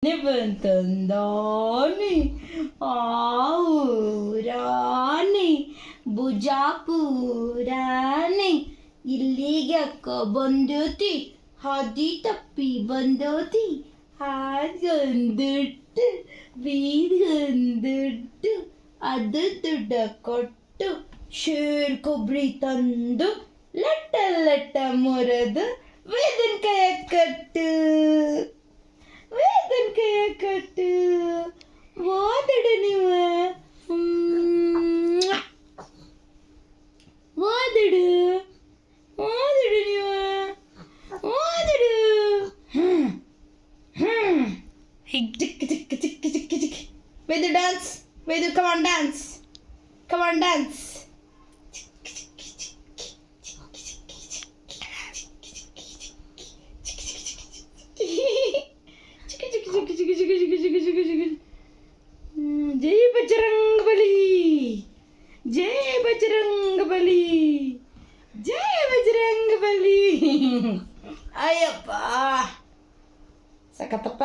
ಬಂತಂದಾನೆ ಆನೆ ಬುಜಾಪುರಾನೆ ಇಲ್ಲಿಗೆ ಅಕ್ಕ ಬಂದೋತಿ ಹಾದಿ ತಪ್ಪಿ ಬಂದೋತಿ ಹಾಗಂದುಟ್ಟು ಬೀದಂದುಟ್ಟು ಅದು ದುಡ್ಡ ಕೊಟ್ಟು ಶೇರ್ ಕೊಬ್ಬರಿ ತಂದು ಲಟ್ಟ ಲಟ್ಟ ಮುರಿದು ವೇದನ್ ಕೈಯ ಕಟ್ಟು ವೇದನ್ ಕೈಯ ಕಟ್ಟು ಓದಡು ನೀವು ಓದಡು ಓದಡು ನೀವು ಓದಡು ಹಿಗ್ ಚಿಕ್ಕ ಚಿಕ್ಕ ಚಿಕ್ಕ ಚಿಕ್ಕ ಚಿಕ್ಕ ವೇದು ಡ್ಯಾನ್ಸ್ ವೇದು ಕಮಾನ್ ಡ್ಯಾನ್ಸ್ जय बजरंग बली जय बजरंग बली जय बजरंग बली अय्यप्पा सकತ್ತಪ್ಪ